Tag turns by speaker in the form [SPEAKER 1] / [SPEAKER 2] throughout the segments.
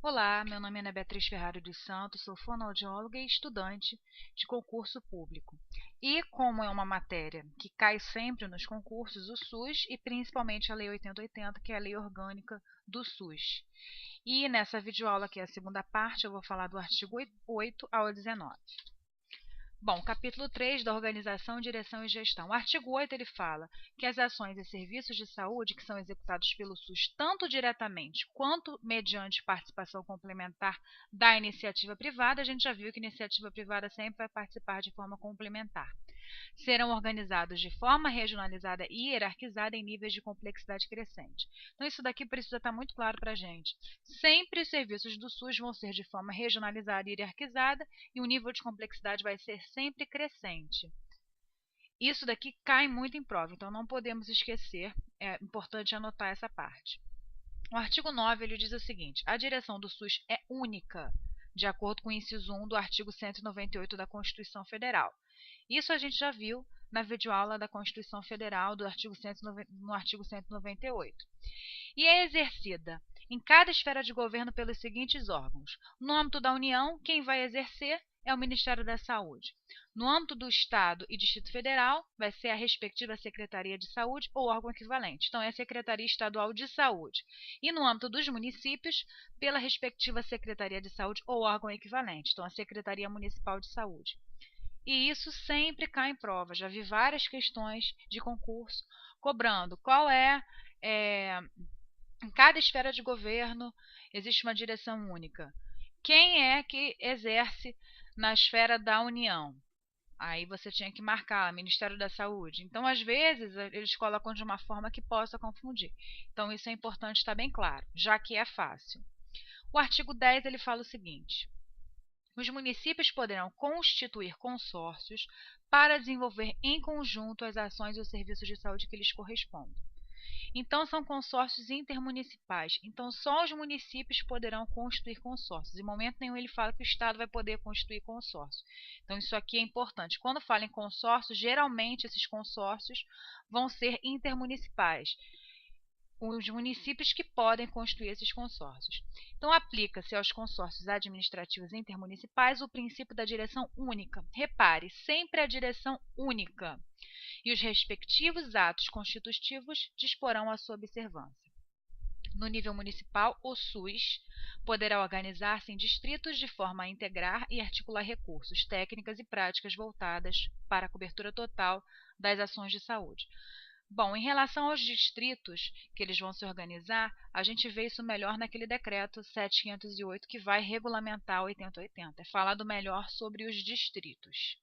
[SPEAKER 1] Olá, meu nome é Ana Beatriz Ferrari dos Santos, sou fonoaudióloga e estudante de concurso público. E como é uma matéria que cai sempre nos concursos, o SUS e principalmente a Lei 8080, que é a lei orgânica do SUS. E nessa videoaula, que é a segunda parte, eu vou falar do artigo 8 ao 19. Bom, capítulo 3 da Organização, Direção e Gestão. O artigo 8 ele fala que as ações e serviços de saúde que são executados pelo SUS, tanto diretamente quanto mediante participação complementar da iniciativa privada, a gente já viu que a iniciativa privada sempre vai participar de forma complementar, serão organizados de forma regionalizada e hierarquizada em níveis de complexidade crescente. Então, isso daqui precisa estar muito claro para a gente. Sempre os serviços do SUS vão ser de forma regionalizada e hierarquizada e o nível de complexidade vai ser sempre crescente. Isso daqui cai muito em prova, então não podemos esquecer, é importante anotar essa parte. O artigo 9 ele diz o seguinte: a direção do SUS é única, de acordo com o inciso 1 do artigo 198 da Constituição Federal. Isso a gente já viu na videoaula da Constituição Federal no artigo 198. E é exercida em cada esfera de governo pelos seguintes órgãos. No âmbito da União, quem vai exercer é o Ministério da Saúde. No âmbito do Estado e Distrito Federal, vai ser a respectiva Secretaria de Saúde ou órgão equivalente. Então, é a Secretaria Estadual de Saúde. E no âmbito dos municípios, pela respectiva Secretaria de Saúde ou órgão equivalente. Então, a Secretaria Municipal de Saúde. E isso sempre cai em prova. Já vi várias questões de concurso cobrando qual em cada esfera de governo existe uma direção única. Quem é que exerce na esfera da União? Aí você tinha que marcar Ministério da Saúde. Então, às vezes, eles colocam de uma forma que possa confundir. Então, isso é importante estar bem claro, já que é fácil. O artigo 10 ele fala o seguinte: os municípios poderão constituir consórcios para desenvolver em conjunto as ações e os serviços de saúde que lhes correspondam. Então, são consórcios intermunicipais. Então, só os municípios poderão constituir consórcios. Em momento nenhum ele fala que o Estado vai poder constituir consórcio. Então, isso aqui é importante. Quando fala em consórcio, geralmente esses consórcios vão ser intermunicipais. Os municípios que podem constituir esses consórcios. Então, aplica-se aos consórcios administrativos intermunicipais o princípio da direção única. Repare, sempre a direção única. E os respectivos atos constitutivos disporão a sua observância. No nível municipal, o SUS poderá organizar-se em distritos de forma a integrar e articular recursos, técnicas e práticas voltadas para a cobertura total das ações de saúde. Bom, em relação aos distritos que eles vão se organizar, a gente vê isso melhor naquele decreto 7508 que vai regulamentar o 8080. É falado melhor sobre os distritos.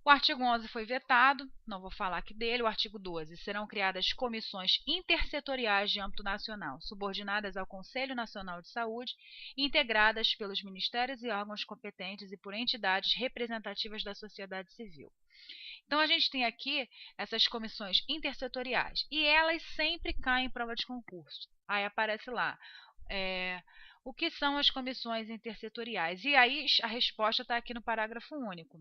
[SPEAKER 1] O artigo 11 foi vetado, não vou falar aqui dele. O artigo 12. Serão criadas comissões intersetoriais de âmbito nacional, subordinadas ao Conselho Nacional de Saúde, integradas pelos ministérios e órgãos competentes e por entidades representativas da sociedade civil. Então, a gente tem aqui essas comissões intersetoriais e elas sempre caem em prova de concurso. Aí aparece lá o que são as comissões intersetoriais. E aí a resposta está aqui no parágrafo único.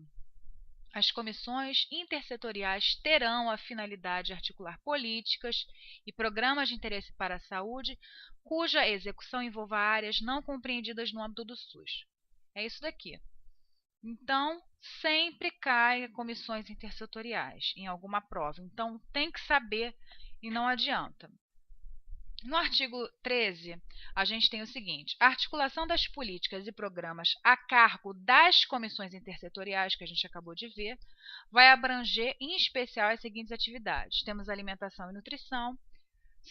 [SPEAKER 1] As comissões intersetoriais terão a finalidade de articular políticas e programas de interesse para a saúde, cuja execução envolva áreas não compreendidas no âmbito do SUS. É isso daqui. Então, sempre cai comissões intersetoriais em alguma prova. Então, tem que saber e não adianta. No artigo 13, a gente tem o seguinte: a articulação das políticas e programas a cargo das comissões intersetoriais, que a gente acabou de ver, vai abranger em especial as seguintes atividades. Temos alimentação e nutrição,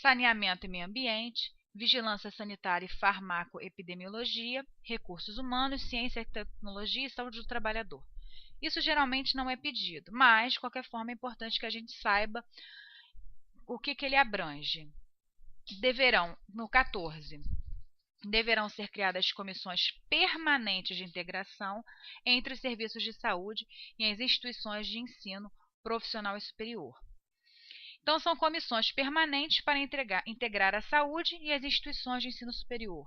[SPEAKER 1] saneamento e meio ambiente, vigilância sanitária e farmacoepidemiologia, recursos humanos, ciência e tecnologia e saúde do trabalhador. Isso geralmente não é pedido, mas, de qualquer forma, é importante que a gente saiba o que ele abrange. No 14, deverão ser criadas comissões permanentes de integração entre os serviços de saúde e as instituições de ensino profissional e superior. Então, são comissões permanentes para integrar a saúde e as instituições de ensino superior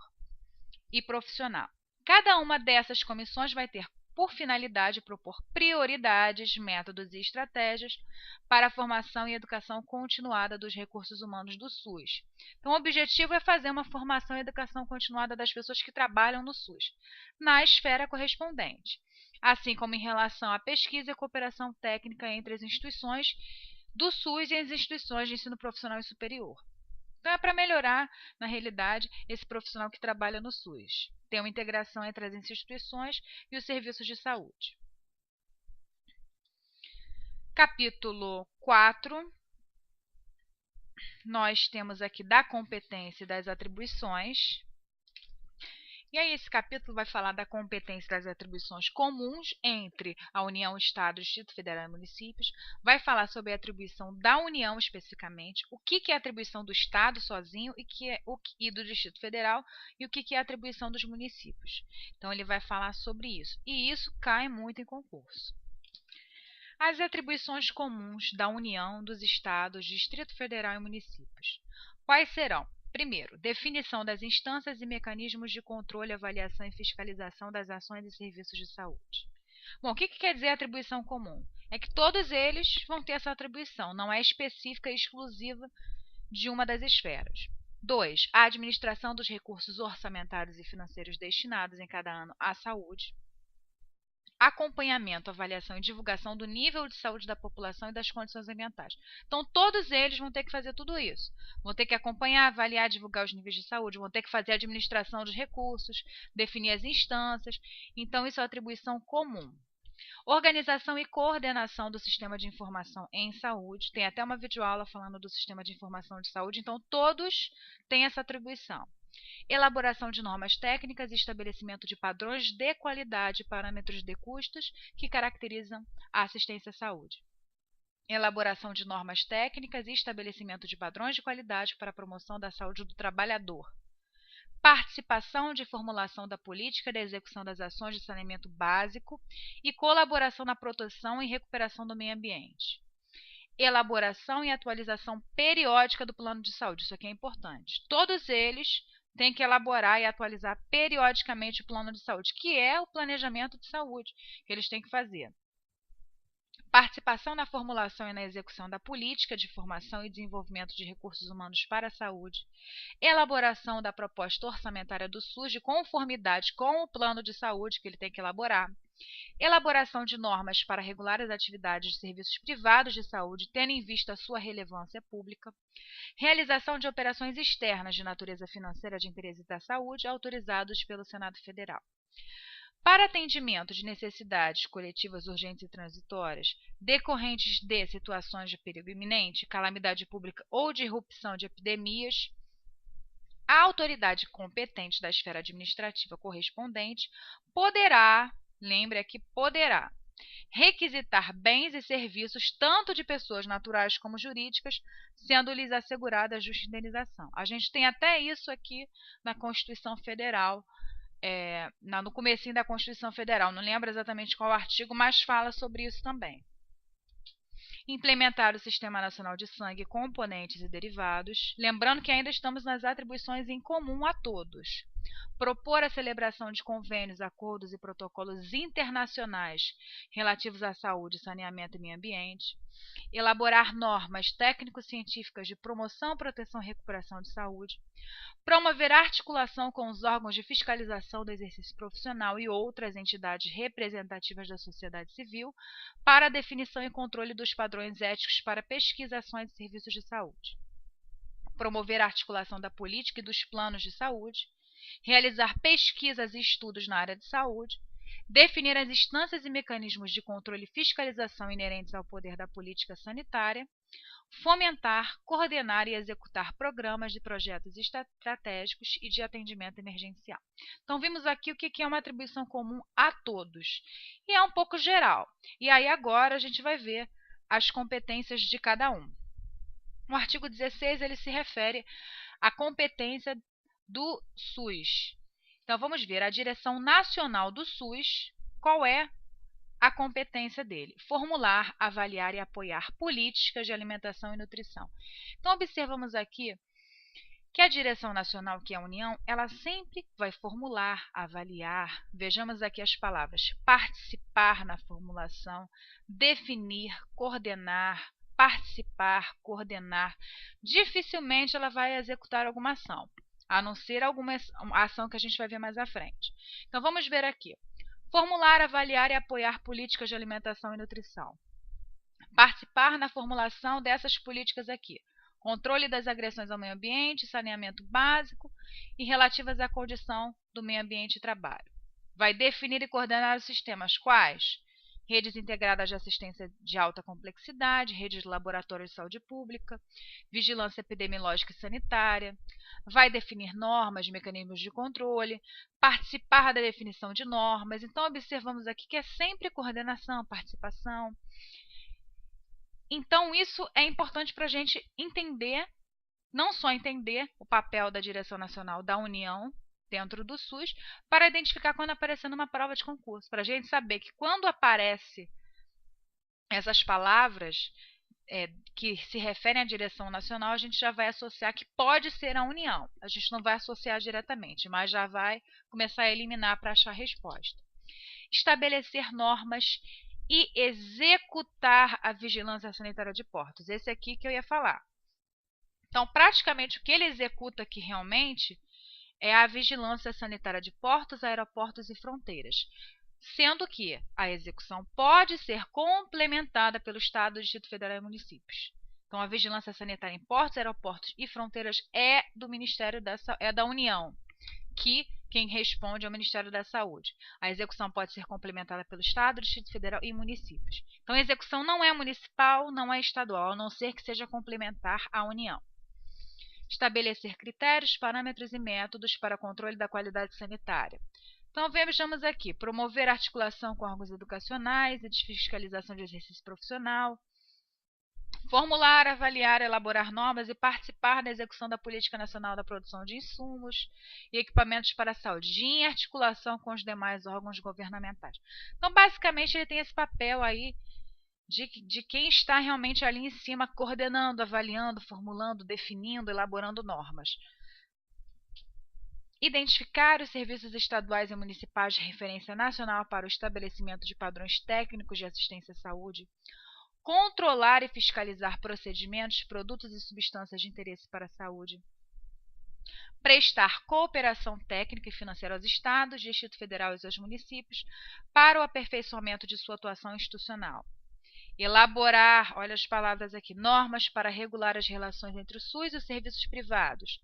[SPEAKER 1] e profissional. Cada uma dessas comissões vai ter por finalidade propor prioridades, métodos e estratégias para a formação e educação continuada dos recursos humanos do SUS. Então, o objetivo é fazer uma formação e educação continuada das pessoas que trabalham no SUS, na esfera correspondente, assim como em relação à pesquisa e cooperação técnica entre as instituições do SUS e as instituições de ensino profissional e superior. Então, é para melhorar, na realidade, esse profissional que trabalha no SUS. Tem uma integração entre as instituições e os serviços de saúde. Capítulo 4. Nós temos aqui da competência e das atribuições. E aí esse capítulo vai falar da competência das atribuições comuns entre a União, Estado, Distrito Federal e municípios. Vai falar sobre a atribuição da União especificamente, o que é a atribuição do Estado sozinho e do Distrito Federal e o que é a atribuição dos municípios. Então ele vai falar sobre isso. E isso cai muito em concurso. As atribuições comuns da União, dos Estados, Distrito Federal e municípios. Quais serão? Primeiro, definição das instâncias e mecanismos de controle, avaliação e fiscalização das ações e serviços de saúde. Bom, o que quer dizer atribuição comum? É que todos eles vão ter essa atribuição, não é específica e exclusiva de uma das esferas. 2. A administração dos recursos orçamentários e financeiros destinados em cada ano à saúde. Acompanhamento, avaliação e divulgação do nível de saúde da população e das condições ambientais. Então, todos eles vão ter que fazer tudo isso. Vão ter que acompanhar, avaliar, divulgar os níveis de saúde, vão ter que fazer a administração dos recursos, definir as instâncias. Então, isso é atribuição comum. Organização e coordenação do sistema de informação em saúde. Tem até uma videoaula falando do sistema de informação de saúde. Então, todos têm essa atribuição. Elaboração de normas técnicas e estabelecimento de padrões de qualidade e parâmetros de custos que caracterizam a assistência à saúde. Elaboração de normas técnicas e estabelecimento de padrões de qualidade para a promoção da saúde do trabalhador. Participação de formulação da política da execução das ações de saneamento básico e colaboração na proteção e recuperação do meio ambiente. Elaboração e atualização periódica do plano de saúde. Isso aqui é importante. Todos eles têm que elaborar e atualizar periodicamente o plano de saúde, que é o planejamento de saúde que eles têm que fazer. Participação na formulação e na execução da política de formação e desenvolvimento de recursos humanos para a saúde. Elaboração da proposta orçamentária do SUS de conformidade com o plano de saúde que ele tem que elaborar. Elaboração de normas para regular as atividades de serviços privados de saúde, tendo em vista a sua relevância pública. Realização de operações externas de natureza financeira de interesse da saúde, autorizados pelo Senado Federal. Para atendimento de necessidades coletivas urgentes e transitórias, decorrentes de situações de perigo iminente, calamidade pública ou de irrupção de epidemias, a autoridade competente da esfera administrativa correspondente poderá, lembre aqui, poderá requisitar bens e serviços tanto de pessoas naturais como jurídicas, sendo-lhes assegurada a justa indenização. A gente tem até isso aqui na Constituição Federal, no comecinho da Constituição Federal. Não lembro exatamente qual artigo, mas fala sobre isso também. Implementar o Sistema Nacional de Sangue, componentes e derivados. Lembrando que ainda estamos nas atribuições em comum a todos. Propor a celebração de convênios, acordos e protocolos internacionais relativos à saúde, saneamento e meio ambiente. Elaborar normas técnico-científicas de promoção, proteção e recuperação de saúde. Promover articulação com os órgãos de fiscalização do exercício profissional e outras entidades representativas da sociedade civil para a definição e controle dos padrões éticos para pesquisa, ações e serviços de saúde. Promover a articulação da política e dos planos de saúde. Realizar pesquisas e estudos na área de saúde. Definir as instâncias e mecanismos de controle e fiscalização inerentes ao poder da política sanitária. Fomentar, coordenar e executar programas de projetos estratégicos e de atendimento emergencial. Então, vimos aqui o que é uma atribuição comum a todos. E é um pouco geral. E aí, agora, a gente vai ver as competências de cada um. No artigo 16, ele se refere à competência do SUS. Então, vamos ver a direção nacional do SUS, qual é a competência dele: formular, avaliar e apoiar políticas de alimentação e nutrição. Então, observamos aqui que a direção nacional, que é a União, ela sempre vai formular, avaliar, vejamos aqui as palavras, participar na formulação, definir, coordenar, participar, coordenar. Dificilmente ela vai executar alguma ação, a não ser alguma ação que a gente vai ver mais à frente. Então vamos ver aqui. Formular, avaliar e apoiar políticas de alimentação e nutrição. Participar na formulação dessas políticas aqui. Controle das agressões ao meio ambiente, saneamento básico e relativas à condição do meio ambiente e trabalho. Vai definir e coordenar os sistemas quais? Redes integradas de assistência de alta complexidade, redes de laboratórios de saúde pública, vigilância epidemiológica e sanitária. Vai definir normas, mecanismos de controle, participar da definição de normas. Então, observamos aqui que é sempre coordenação, participação. Então, isso é importante para a gente entender, não só entender o papel da Direção Nacional da União dentro do SUS, para identificar quando aparecer numa prova de concurso, para a gente saber que quando aparece essas palavras que se referem à Direção Nacional, a gente já vai associar que pode ser a União. A gente não vai associar diretamente, mas já vai começar a eliminar para achar a resposta. Estabelecer normas e executar a vigilância sanitária de portos. Esse aqui que eu ia falar. Então, praticamente, o que ele executa aqui realmente é a vigilância sanitária de portos, aeroportos e fronteiras, sendo que a execução pode ser complementada pelo Estado, Distrito Federal e municípios. Então, a vigilância sanitária em portos, aeroportos e fronteiras é do Ministério da União, que quem responde é o Ministério da Saúde. A execução pode ser complementada pelo Estado, Distrito Federal e municípios. Então, a execução não é municipal, não é estadual, a não ser que seja complementar à União. Estabelecer critérios, parâmetros e métodos para controle da qualidade sanitária. Então, vejamos aqui, promover articulação com órgãos educacionais e de fiscalização de exercício profissional, formular, avaliar, elaborar normas e participar da execução da Política Nacional da Produção de Insumos e Equipamentos para a Saúde, em articulação com os demais órgãos governamentais. Então, basicamente, ele tem esse papel aí de quem está realmente ali em cima, coordenando, avaliando, formulando, definindo, elaborando normas. Identificar os serviços estaduais e municipais de referência nacional para o estabelecimento de padrões técnicos de assistência à saúde. Controlar e fiscalizar procedimentos, produtos e substâncias de interesse para a saúde. Prestar cooperação técnica e financeira aos estados, Distrito Federal e aos municípios para o aperfeiçoamento de sua atuação institucional. Elaborar, olha as palavras aqui, normas para regular as relações entre o SUS e os serviços privados.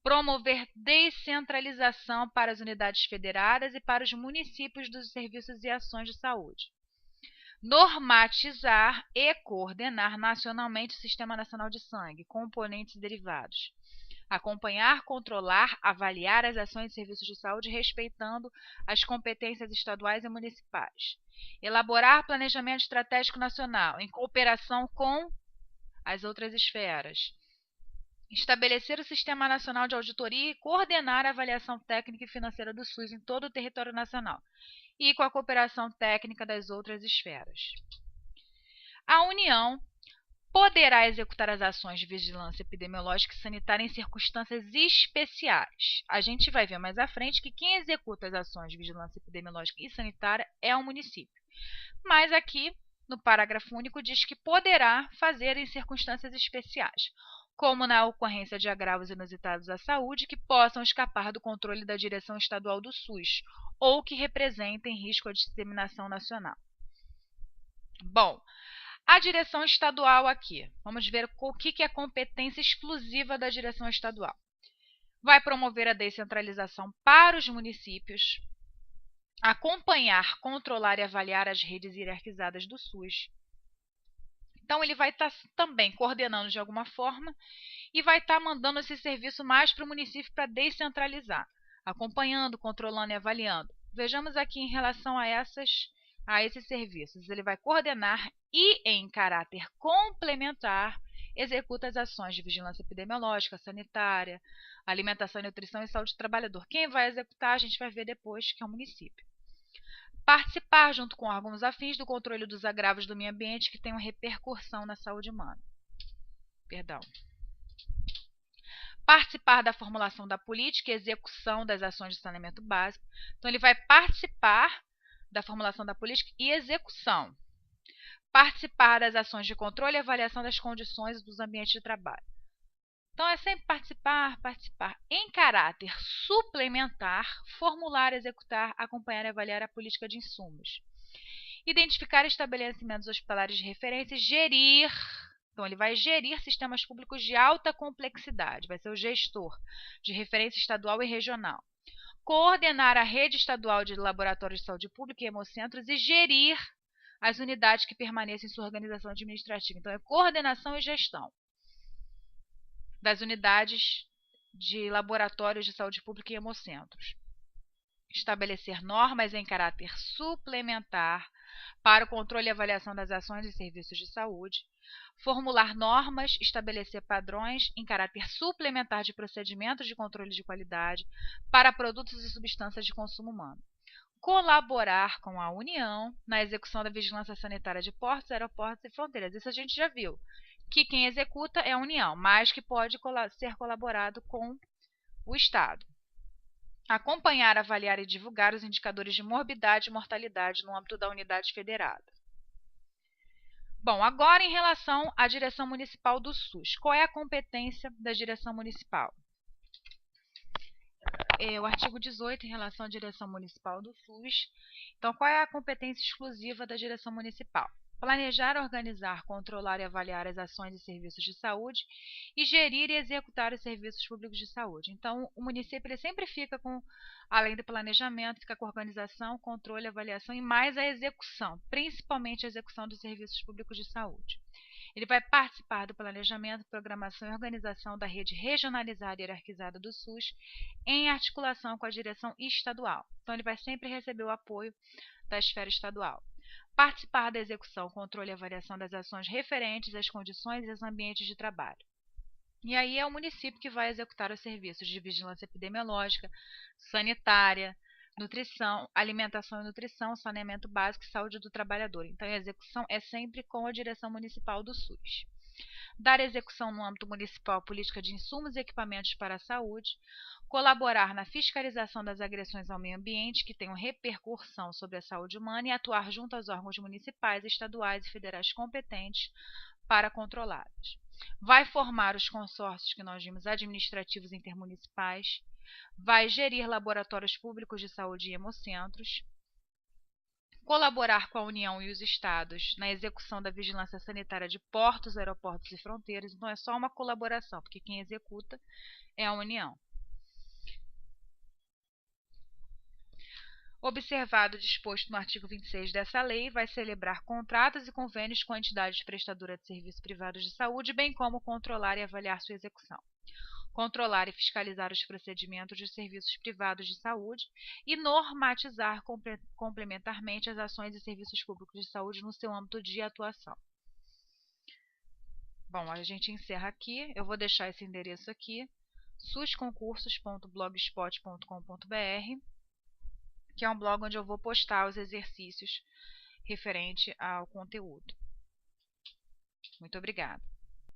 [SPEAKER 1] Promover descentralização para as unidades federadas e para os municípios dos serviços e ações de saúde. Normatizar e coordenar nacionalmente o Sistema Nacional de Sangue, componentes e derivados. Acompanhar, controlar, avaliar as ações e serviços de saúde respeitando as competências estaduais e municipais. Elaborar planejamento estratégico nacional em cooperação com as outras esferas. Estabelecer o Sistema Nacional de Auditoria e coordenar a avaliação técnica e financeira do SUS em todo o território nacional e com a cooperação técnica das outras esferas. A União poderá executar as ações de vigilância epidemiológica e sanitária em circunstâncias especiais. A gente vai ver mais à frente que quem executa as ações de vigilância epidemiológica e sanitária é o município. Mas aqui, no parágrafo único, diz que poderá fazer em circunstâncias especiais, como na ocorrência de agravos inusitados à saúde que possam escapar do controle da direção estadual do SUS ou que representem risco à disseminação nacional. Bom, a direção estadual aqui, vamos ver o que é competência exclusiva da direção estadual. Vai promover a descentralização para os municípios, acompanhar, controlar e avaliar as redes hierarquizadas do SUS. Então, ele vai estar também coordenando de alguma forma e vai estar mandando esse serviço mais para o município para descentralizar, acompanhando, controlando e avaliando. Vejamos aqui em relação a esses serviços. Ele vai coordenar e, em caráter complementar, executa as ações de vigilância epidemiológica, sanitária, alimentação, nutrição e saúde do trabalhador. Quem vai executar, a gente vai ver depois, que é o município. Participar, junto com órgãos afins, do controle dos agravos do meio ambiente que tenham repercussão na saúde humana. Participar da formulação da política e execução das ações de saneamento básico. Então, ele vai participar da formulação da política e execução. Participar das ações de controle e avaliação das condições dos ambientes de trabalho. Então, é sempre participar. Em caráter suplementar, formular, executar, acompanhar e avaliar a política de insumos. Identificar estabelecimentos hospitalares de referência e gerir. Então, ele vai gerir sistemas públicos de alta complexidade, vai ser o gestor de referência estadual e regional. Coordenar a rede estadual de laboratórios de saúde pública e hemocentros e gerir as unidades que permanecem em sua organização administrativa. Então, é coordenação e gestão das unidades de laboratórios de saúde pública e hemocentros. Estabelecer normas em caráter suplementar para o controle e avaliação das ações e serviços de saúde. Formular normas, estabelecer padrões em caráter suplementar de procedimentos de controle de qualidade para produtos e substâncias de consumo humano. Colaborar com a União na execução da vigilância sanitária de portos, aeroportos e fronteiras. Isso a gente já viu, que quem executa é a União, mas que pode ser colaborado com o Estado. Acompanhar, avaliar e divulgar os indicadores de morbidade e mortalidade no âmbito da unidade federada. Bom, agora em relação à direção municipal do SUS. Qual é a competência da direção municipal? O artigo 18 em relação à direção municipal do SUS. Então, qual é a competência exclusiva da direção municipal? Planejar, organizar, controlar e avaliar as ações e serviços de saúde e gerir e executar os serviços públicos de saúde. Então, o município ele sempre fica com, além do planejamento, fica com a organização, controle, avaliação e mais a execução, principalmente a execução dos serviços públicos de saúde. Ele vai participar do planejamento, programação e organização da rede regionalizada e hierarquizada do SUS em articulação com a direção estadual. Então, ele vai sempre receber o apoio da esfera estadual. Participar da execução, controle e avaliação das ações referentes às condições e aos ambientes de trabalho. E aí é o município que vai executar os serviços de vigilância epidemiológica, sanitária, nutrição, alimentação e nutrição, saneamento básico e saúde do trabalhador. Então, a execução é sempre com a direção municipal do SUS. Dar execução no âmbito municipal à política de insumos e equipamentos para a saúde, colaborar na fiscalização das agressões ao meio ambiente que tenham repercussão sobre a saúde humana e atuar junto aos órgãos municipais, estaduais e federais competentes para controlá-las. Vai formar os consórcios que nós vimos administrativos intermunicipais, vai gerir laboratórios públicos de saúde e hemocentros, colaborar com a União e os estados na execução da vigilância sanitária de portos, aeroportos e fronteiras. Então, é só uma colaboração, porque quem executa é a União. Observado o disposto no artigo 26 dessa lei, vai celebrar contratos e convênios com entidades prestadoras de serviços privados de saúde, bem como controlar e avaliar sua execução. Controlar e fiscalizar os procedimentos de serviços privados de saúde e normatizar complementarmente as ações e serviços públicos de saúde no seu âmbito de atuação. Bom, a gente encerra aqui. Eu vou deixar esse endereço aqui, susconcursos.blogspot.com.br, que é um blog onde eu vou postar os exercícios referente ao conteúdo. Muito obrigada.